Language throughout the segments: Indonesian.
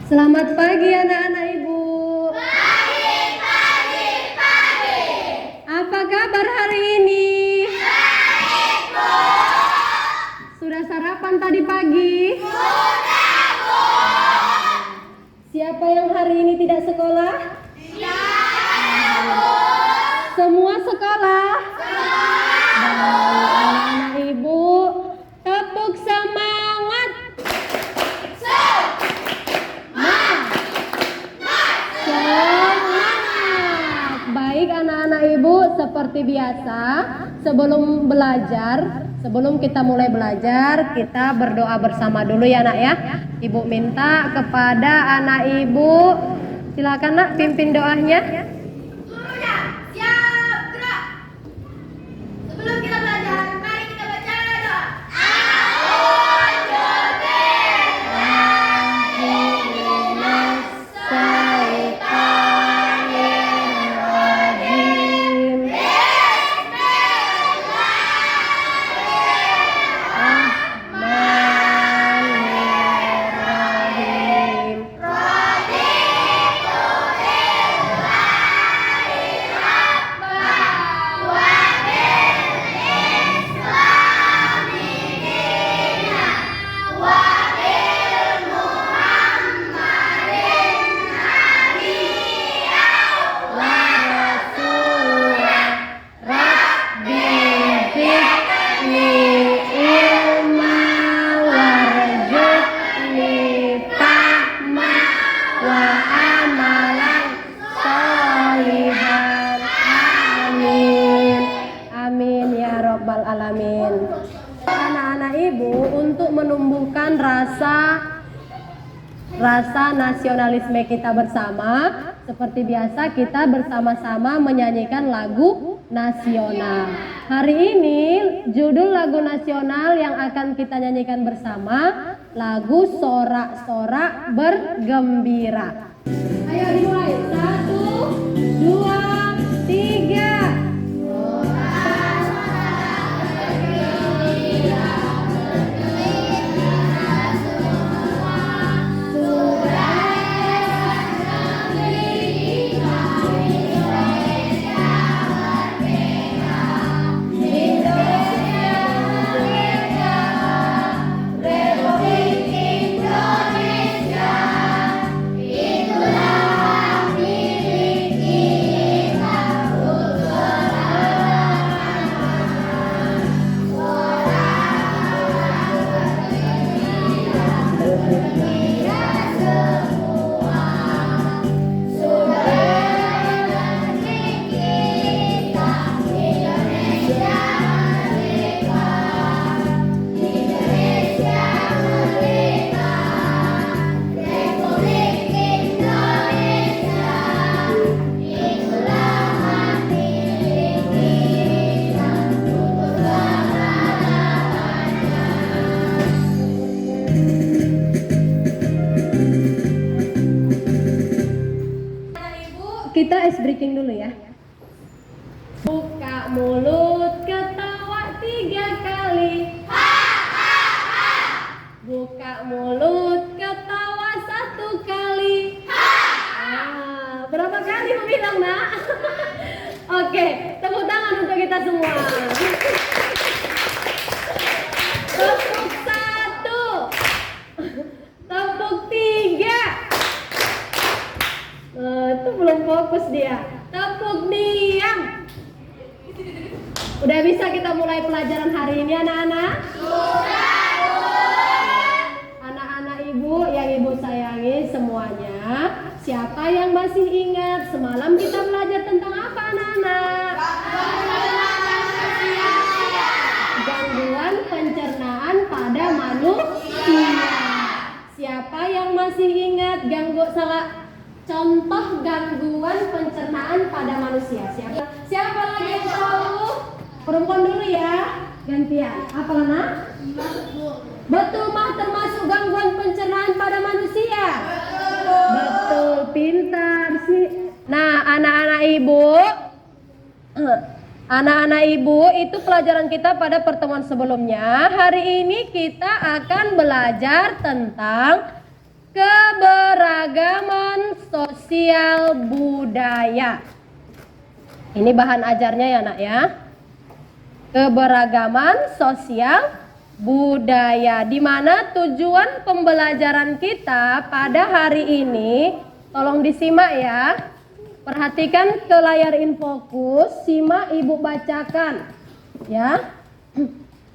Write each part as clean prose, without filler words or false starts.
Selamat pagi anak-anak ibu. Pagi. Apa kabar hari ini? Baik, Bu. Sudah sarapan tadi pagi? Sudah, Bu. Siapa yang hari ini tidak sekolah? Tidak, Bu. Semua sekolah? Sekolah, Bu. Anak-anak ibu, tepuk semangat. Semangat. Baik anak-anak ibu, seperti biasa sebelum kita mulai belajar, kita berdoa bersama dulu ya nak ya. Ibu minta kepada anak ibu, silakan nak pimpin doanya. Sudah, siap, gerak. Sebelum kita belajar, mari kita baca doa. Alamin. Anak-anak ibu, untuk menumbuhkan rasa nasionalisme kita bersama, seperti biasa kita bersama-sama menyanyikan lagu nasional. Hari ini judul lagu nasional yang akan kita nyanyikan bersama lagu Sorak-sorak Bergembira. Ayo dimulai, 1, 2, 3. Kita ice breaking dulu ya. Buka mulut, ketawa 3 kali. Buka mulut, ketawa 1 kali. Berapa kali mau bilang nak? Oke, tepuk tangan untuk kita semua. Tepuk 1, tepuk 3. Itu belum fokus dia. Tepuk diam. Udah bisa kita mulai pelajaran hari ini anak-anak? Anak-anak ibu yang ibu sayangi semuanya, siapa yang masih ingat semalam kita belajar tentang apa anak-anak? Gangguan pencernaan pada manusia. Siapa yang masih ingat contoh gangguan pencernaan pada manusia? Siapa lagi yang tahu? Perempuan dulu ya, gantian. Apa nak? Betul mah termasuk gangguan pencernaan pada manusia. Betul, pintar sih. Nah, anak-anak ibu, itu pelajaran kita pada pertemuan sebelumnya. Hari ini kita akan belajar tentang keberagaman sosial budaya. Ini bahan ajarnya ya nak ya. Keberagaman sosial budaya, di mana tujuan pembelajaran kita pada hari ini, tolong disimak ya. Perhatikan ke layar infokus, simak ibu bacakan ya.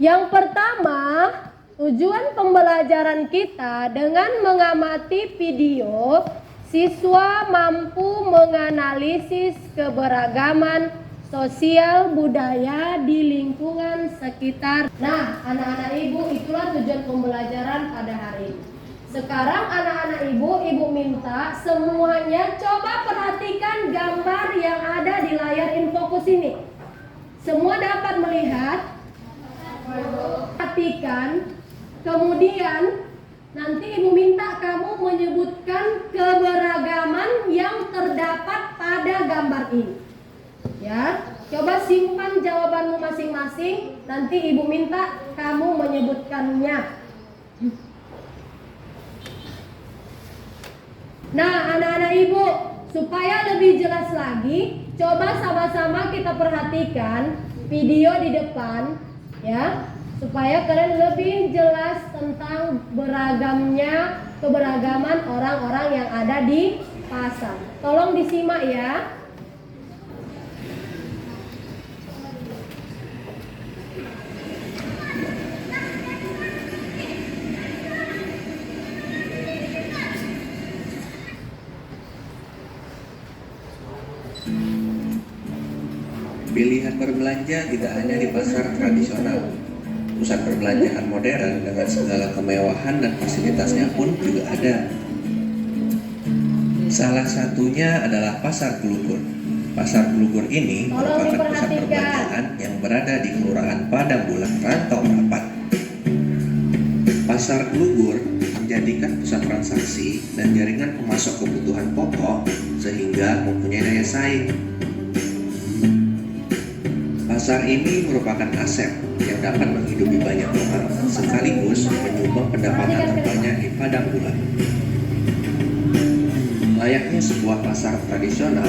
Yang pertama, tujuan pembelajaran kita dengan mengamati video, siswa mampu menganalisis keberagaman sosial budaya di lingkungan sekitar. Nah, anak-anak ibu, itulah tujuan pembelajaran pada hari ini. Sekarang anak-anak ibu minta semuanya coba perhatikan gambar yang ada di layar infokus ini. Semua dapat melihat? Perhatikan. Kemudian nanti ibu minta kamu menyebutkan keberagaman yang terdapat pada gambar ini. Ya, coba simpan jawabanmu masing-masing. Nanti ibu minta kamu menyebutkannya. Nah, anak-anak ibu, supaya lebih jelas lagi, coba sama-sama kita perhatikan video di depan, ya, supaya kalian lebih jelas tentang keberagaman orang-orang yang ada di pasar. Tolong disimak ya. Pilihan berbelanja tidak hanya di pasar tradisional. Pusat perbelanjaan modern dengan segala kemewahan dan fasilitasnya pun juga ada. Salah satunya adalah Pasar Gelugur. Pasar Gelugur ini merupakan pusat perbelanjaan yang berada di Kelurahan Padang Bulan, Rantau Rapat. Pasar Gelugur menjadikan pusat transaksi dan jaringan pemasok kebutuhan pokok sehingga mempunyai daya saing. Pasar ini merupakan aset yang dapat menghidupi banyak orang sekaligus menyumbang pendapatan terbanyak di Padang Bulan. Layaknya sebuah pasar tradisional,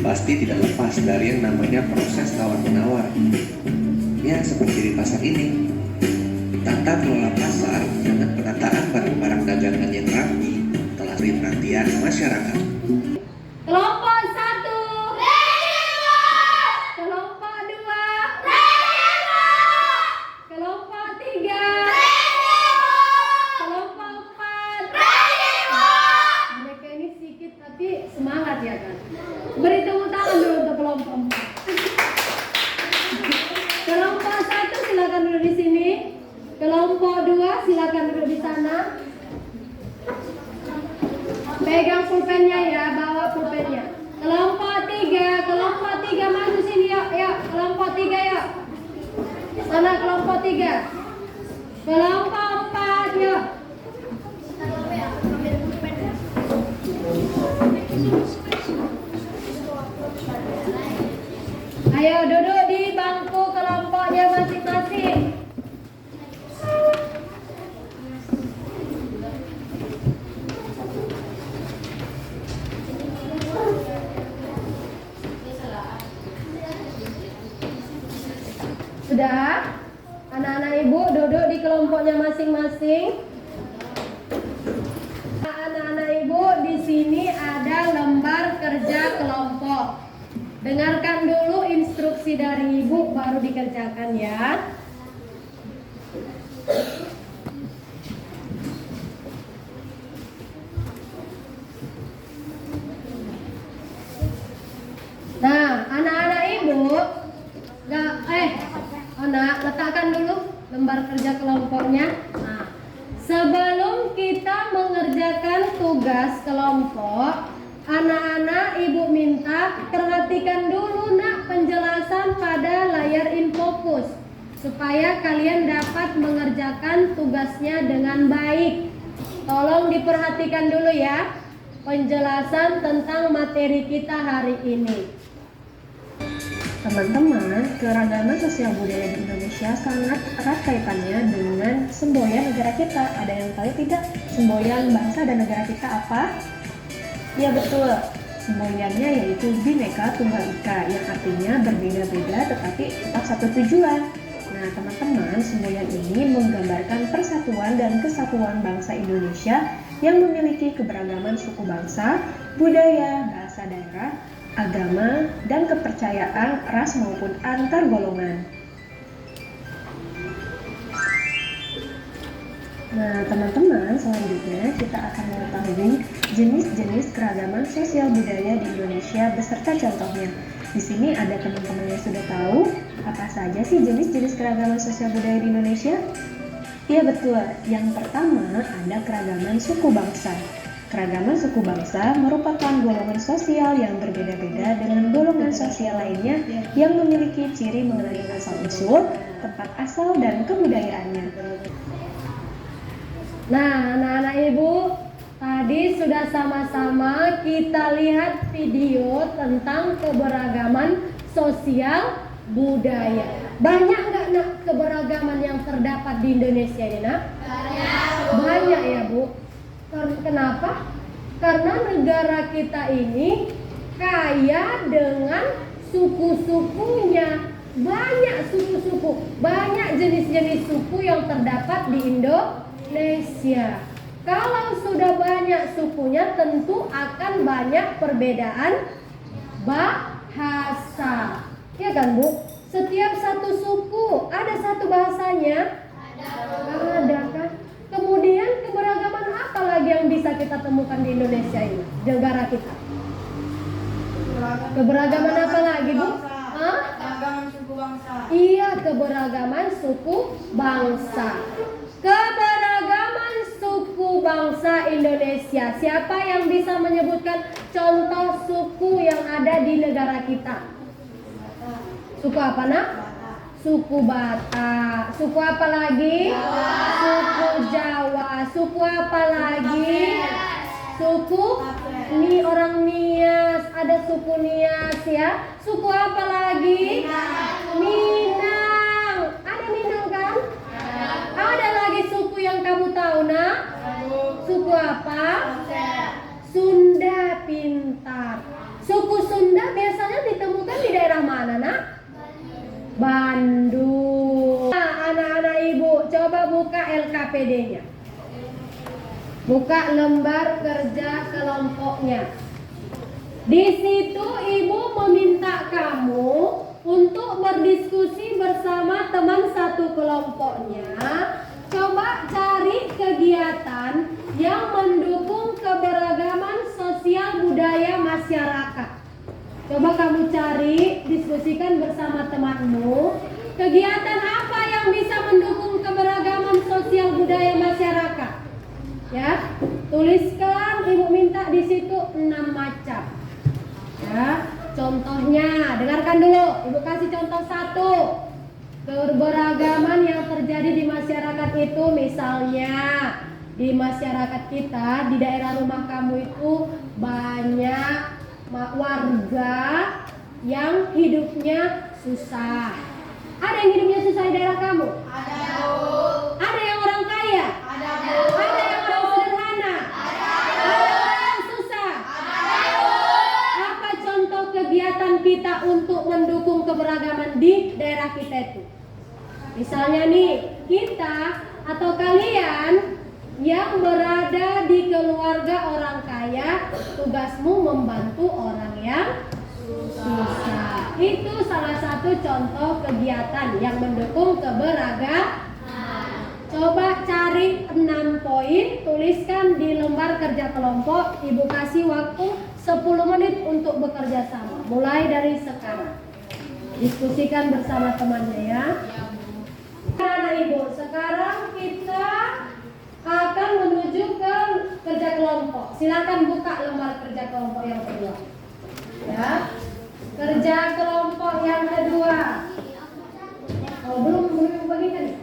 pasti tidak lepas dari yang namanya proses tawar-menawar. Ya, seperti di pasar ini. Tata kelola pasar dengan penataan barang-barang dagangan yang rapi telah menjadi perhatian masyarakat. Kelompok 1. Kelompok 2. Kelompok 3. Kelompok 4. Mereka ini sedikit tapi semangat ya kan. Beri tepuk tangan dulu untuk kelompok 4. Kelompok 1 silakan duduk di sini. Kelompok 2 silakan duduk di sana. Pegang pulpennya ya, bawa pulpennya. Kelompok 3 maju sini yuk, kelompok 3 yuk. Sana kelompok 3. Kelompok 4 yuk. Ayo duduk di bangku kelompoknya masing-masing. Sudah? Anak-anak ibu duduk di kelompoknya masing-masing. Anak-anak ibu, di sini ada lembar kerja kelompok. Dengarkan dulu instruksi dari ibu baru dikerjakan ya. Nah, anak-anak ibu, anak letakkan dulu lembar kerja kelompoknya. Nah, sebelum kita mengerjakan tugas kelompok, anak-anak ibu minta perhatikan dulu nak penjelasan pada layar infokus supaya kalian dapat mengerjakan tugasnya dengan baik. Tolong diperhatikan dulu ya penjelasan tentang materi kita hari ini. Teman-teman, keragaman sosial budaya di Indonesia sangat erat kaitannya dengan semboyan negara kita. Ada yang tahu tidak semboyan bangsa dan negara kita apa? Ya betul, semboyannya yaitu Bhinneka Tunggal Ika, yang artinya berbeda-beda tetapi tetap satu tujuan. Nah teman-teman, semboyan ini menggambarkan persatuan dan kesatuan bangsa Indonesia yang memiliki keberagaman suku bangsa, budaya, bahasa daerah, agama, dan kepercayaan ras maupun antar golongan. Nah, teman-teman, selanjutnya kita akan mengetahui jenis-jenis keragaman sosial budaya di Indonesia beserta contohnya. Di sini ada teman-teman yang sudah tahu apa saja sih jenis-jenis keragaman sosial budaya di Indonesia? Iya betul, yang pertama ada keragaman suku bangsa. Keragaman suku bangsa merupakan golongan sosial yang berbeda-beda dengan golongan sosial lainnya yang memiliki ciri mengenai asal-usul, tempat asal, dan kebudayaannya. Nah, anak-anak ibu, tadi sudah sama-sama kita lihat video tentang keberagaman sosial budaya. Banyak nggak nak keberagaman yang terdapat di Indonesia ini nak? Banyak ya bu. Kenapa? Karena negara kita ini kaya dengan suku-sukunya. Banyak suku-suku, banyak jenis-jenis suku yang terdapat di Indonesia. Kalau sudah banyak sukunya, tentu akan banyak perbedaan bahasa. Ya kan bu? Setiap satu suku ada satu bahasanya. Ada kan? Kemudian keberagaman apa lagi yang bisa kita temukan di Indonesia ini, negara kita? Keberagaman apa lagi bu? Keberagaman suku bangsa. Iya, keberagaman suku bangsa. Keberagaman suku bangsa Indonesia. Siapa yang bisa menyebutkan contoh suku yang ada di negara kita? Suku apa nak? Suku Batak. Suku apa lagi? Suku Jawa. Suku apa lagi? Suku orang Nias. Ada suku Nias ya. Suku apa lagi? Minang. Ada Minang kan? Ada lagi suku yang kamu tahu nak? Suku apa? Sunda. Pintar. Suku Sunda biasanya ditemukan di daerah mana nak? Bandung. Nah, anak-anak ibu, coba buka LKPD-nya. Buka lembar kerja kelompoknya. Di situ ibu meminta kamu untuk berdiskusi bersama teman satu kelompoknya. Coba cari kegiatan yang mendukung keberagaman sosial budaya masyarakat. Coba kamu cari, diskusikan bersama temanmu, kegiatan apa yang bisa mendukung keberagaman sosial budaya masyarakat. Ya, tuliskan, ibu minta di situ 6 macam. Ya, contohnya, dengarkan dulu, ibu kasih contoh 1. Keberagaman yang terjadi di masyarakat itu, misalnya di masyarakat kita, di daerah rumah kamu itu banyak warga yang hidupnya susah. Ada yang hidupnya susah di daerah kamu? Ada bu. Ada yang orang kaya? Ada bu. Ada yang orang sederhana? Ada orang yang susah? Ada bu. Apa contoh kegiatan kita untuk mendukung keberagaman di daerah kita itu? Misalnya nih, kita atau kalian yang berada di keluarga orang kaya, tugasmu membantu orang yang susah. Itu salah satu contoh kegiatan yang mendukung keberagaman. Coba cari 6 poin, tuliskan di lembar kerja kelompok. Ibu kasih waktu 10 menit untuk bekerja sama. Mulai dari sekarang. Diskusikan bersama temannya ya. Anak ibu, sekarang kita akan menuju ke kerja kelompok. Silakan buka lembar kerja kelompok yang kedua. Ya. Kerja kelompok yang kedua. Oh, belum bagikan.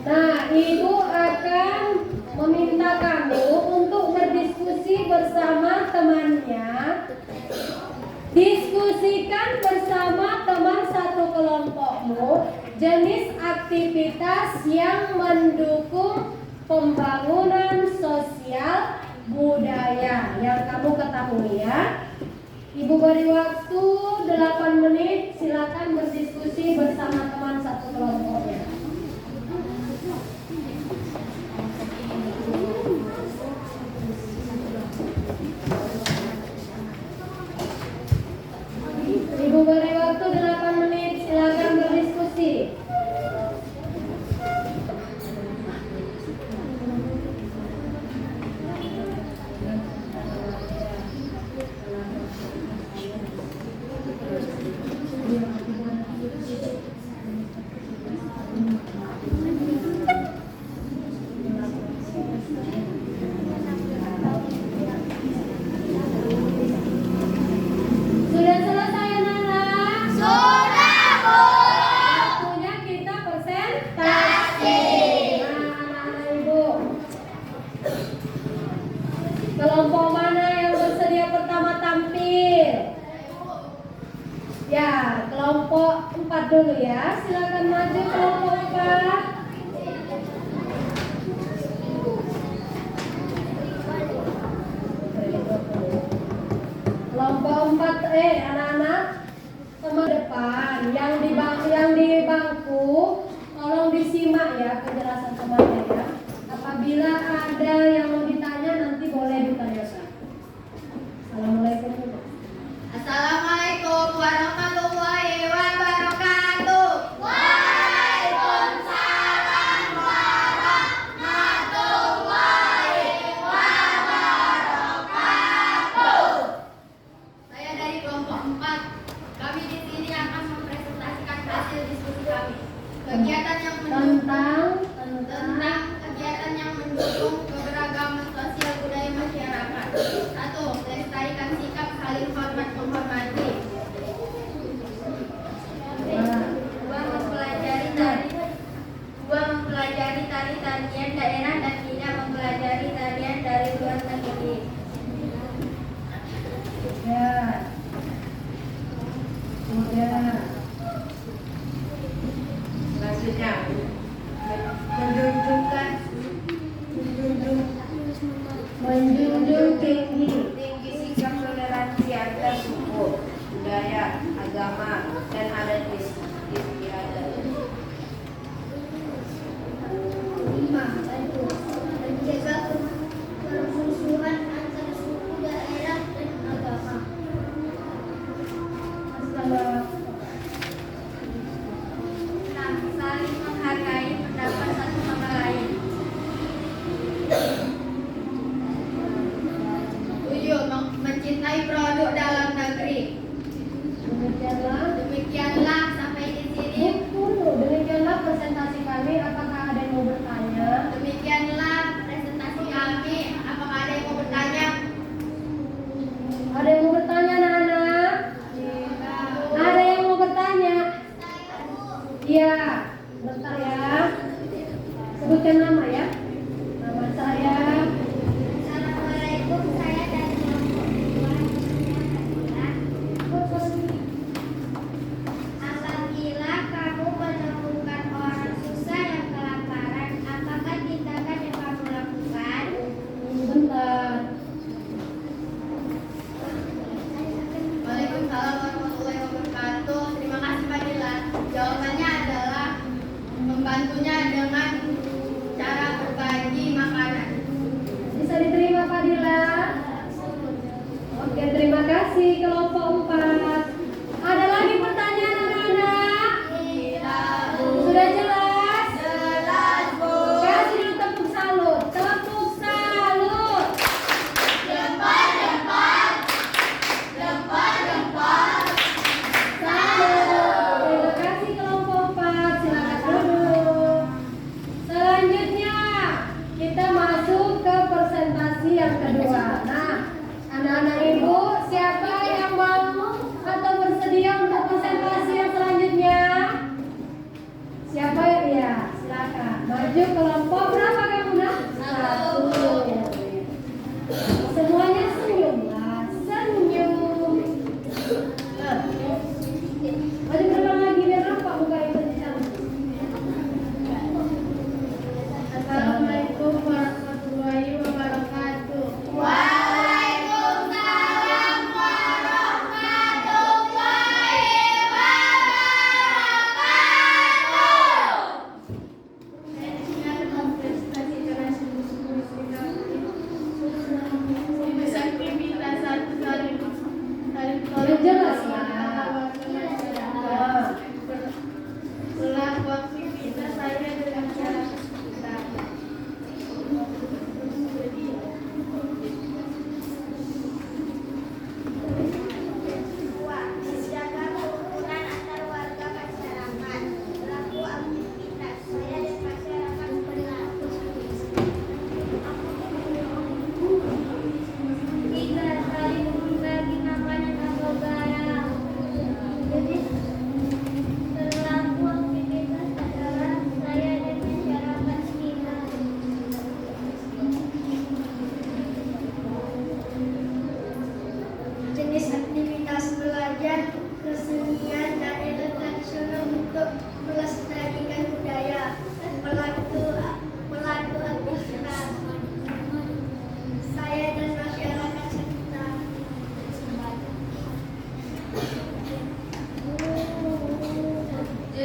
Nah, ibu akan meminta kamu untuk berdiskusi bersama temannya. Diskusikan bersama teman satu kelompokmu jenis aktivitas yang mendukung pembangunan sosial budaya yang kamu ketahui ya. Ibu beri waktu 8 menit, silakan berdiskusi bersama teman satu kelompoknya. Ibu beri waktu 8 menit, silakan berdiskusi. Sudah selesai anak-anak? Sudah, Bu. Waktunya kita presentasi. Nah, anak-anak ibu, kelompok mana yang bersedia pertama tampil? Ya, kelompok 4 dulu ya. Silakan maju kelompok 4. Kelompok 4 anak-anak teman depan yang di bangku tolong disimak ya penjelasan temannya ya. Apabila ada yang mau ditanya nanti boleh ditanyakan. Assalamualaikum. Assalamualaikum warahmatullahi wabarakatuh. Waalaikumsalam warahmatullahi wabarakatuh. Saya dari kelompok 4. Kami di sini akan mempresentasikan hasil diskusi kami. Kegiatan yang mendukung tentang kegiatan yang mendukung keberagaman sosial budaya masyarakat. 1. Melestarikan sikap saling hormat menghormati. 2. Mempelajari tari-tarian daerah dan tidak mempelajari tarian dari luar negeri. Ya. Ya. Selanjutnya, Menjunjung tinggi tinggi sikap toleransi antar suku, budaya, agama, dan adat istiadat. 5. Menjaga permusuhan antar suku, daerah, dan agama. Saling menghargai pendapat satu sama lain. 7. Mencintai produk dalam negeri. Demikianlah sampai di sini. Demikianlah presentasi kami. Apakah ada yang mau bertanya? Demikianlah presentasi kami. Apakah ada yang mau bertanya? Ada yang mau bertanya anak-anak? Ada yang mau bertanya? Iya. Bentar ya. Sebutkan nama ya. Nama saya. Assalamualaikum, saya dari kelompok 2. Apabila kamu menemukan orang susah yang kelaparan, apakah tindakan yang kamu lakukan? Bentar. Waalaikumsalam warahmatullahi wabarakatuh. Terima kasih Pak Dilan. Jawabannya adalah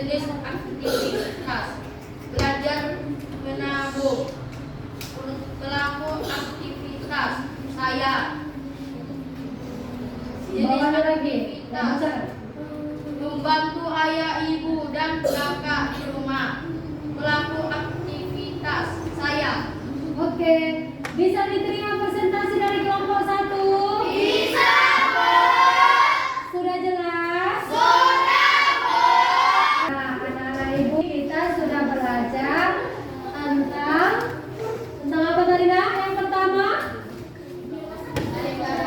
Jenis aktivitas: belajar menabung. Pelaku aktivitas: saya. Jenis Bawahnya lagi. aktivitas: membantu ayah, ibu, dan kakak di rumah. Pelaku aktivitas: saya. Oke, bisa diterima presentasi dari kelompok 1? Bisa, Bu. Sudah jelas? Sudah, Bu. Nah, anak-anak ibu, kita sudah belajar tentang apa tadi nak? Yang pertama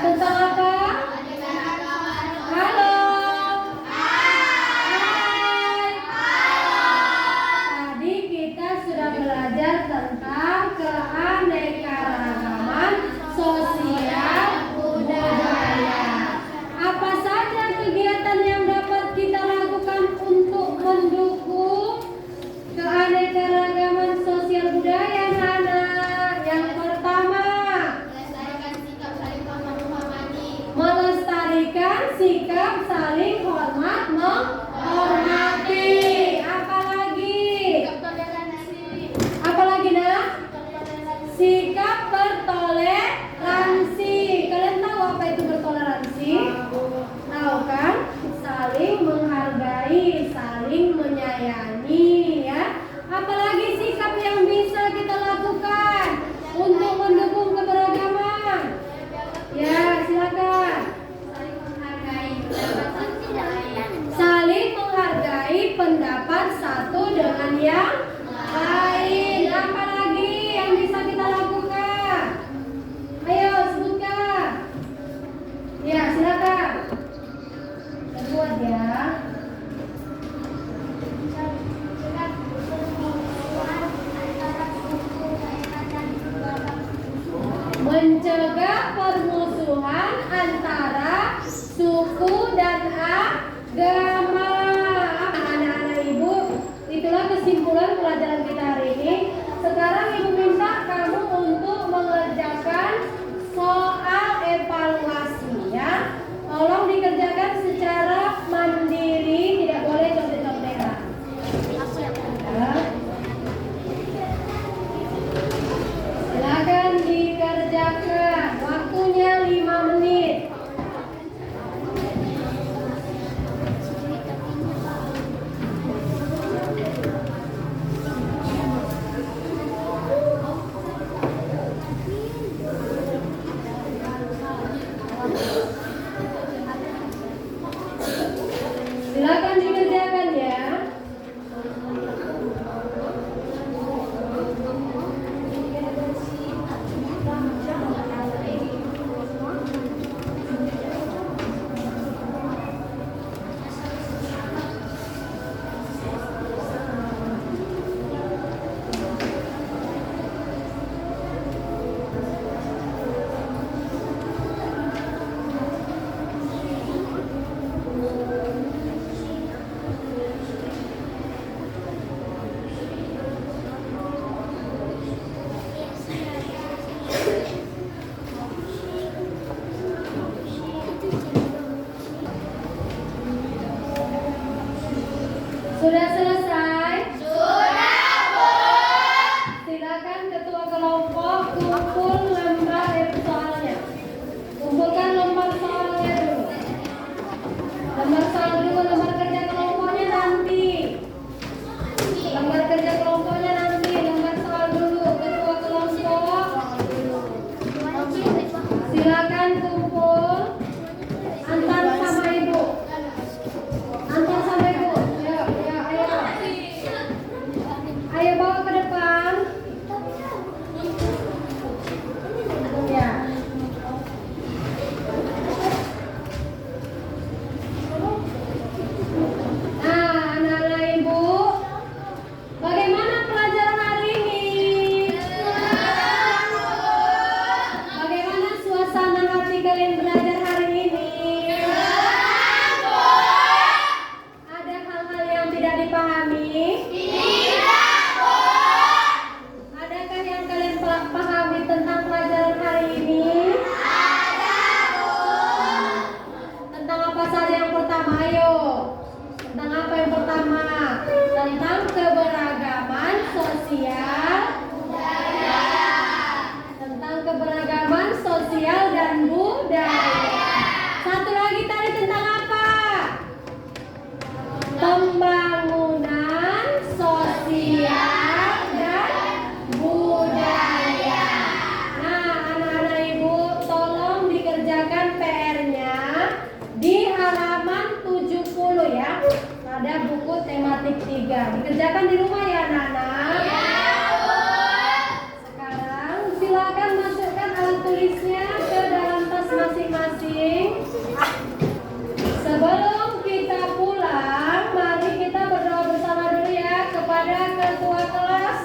tentang apa? Halo. Hai. Tadi kita sudah belajar tentang keanekaragaman sosial budaya. Apa saja kegiatan yang dapat kita lakukan untuk mendukung keanekaragaman sosial budaya, anak-anak? Yang pertama, Melestarikan sikap saling menghormati. melestarikan sikap saling hormat menghormati. Apalagi? Apalagi nak? Sikap bertoleransi. Kalian tahu apa itu bertoleransi? Tahu kan? Saling menghargai, saling menyayangi, ya. Apalagi sikap yang bisa kita lakukan untuk mendukung keberagaman? Ya, silakan. Saling menghargai pendapat satu dengan yang lain. Apa lagi yang bisa kita lakukan? Ayo sebutkan. Ya, silakan. Buat ya. Mencegah permusuhan antara suku dan agama. Anak-anak ibu, itulah kesimpulan pelajaran kita hari ini. Sekarang ibu minta kamu untuk mengerjakan soal evaluasi, ya. Tolong dikerjakan secara mandiri, tidak boleh contek-contekan. Ya. Silakan dikerjakan. Waktunya 5 menit. Silakan dikerjakan ya. Sudah selesai? Sudah, Bu. Silakan ketua kelompok kumpul lembar soalnya. Kumpulkan lembar soalnya dulu. Lembar soal dulu, lembar kerja kelompoknya nanti. Lembar kerja kelompoknya nanti, lembar soal dulu. Ketua kelompok, silakan kumpul. Antar sama ibu. Antar sama ibu. Ayo, ayo, ayo. tentang keberagaman sosial, tentang keberagaman sosial dan budaya. Satu lagi tadi tentang apa? Pembangunan sosial dan budaya. Nah, anak-anak ibu tolong dikerjakan PR-nya di halaman 70 ya, pada buku tematik 3. Dikerjakan di rumah ya anak-anak. Sekarang silakan masukkan alat tulisnya ke dalam tas masing-masing. Sebelum kita pulang, mari kita berdoa bersama dulu ya kepada ketua kelas.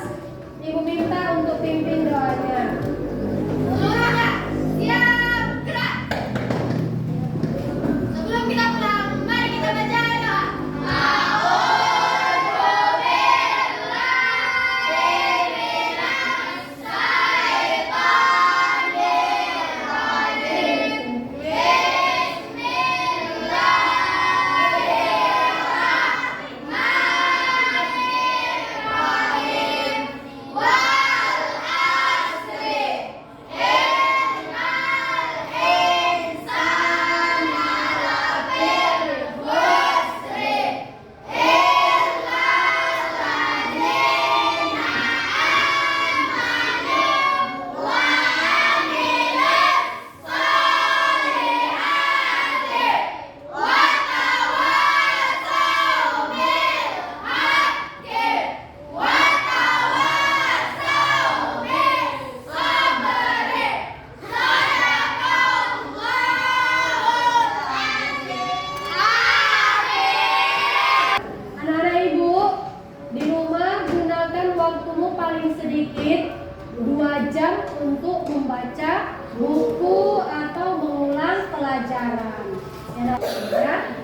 Ibu minta untuk pimpin doanya. Seluruh anak, siap, gerak. Sebelum kita pulang, mari kita baca doa. Anak-anak ibu, di rumah gunakan waktumu paling sedikit 2 jam untuk membaca buku atau mengulang pelajaran. Ya.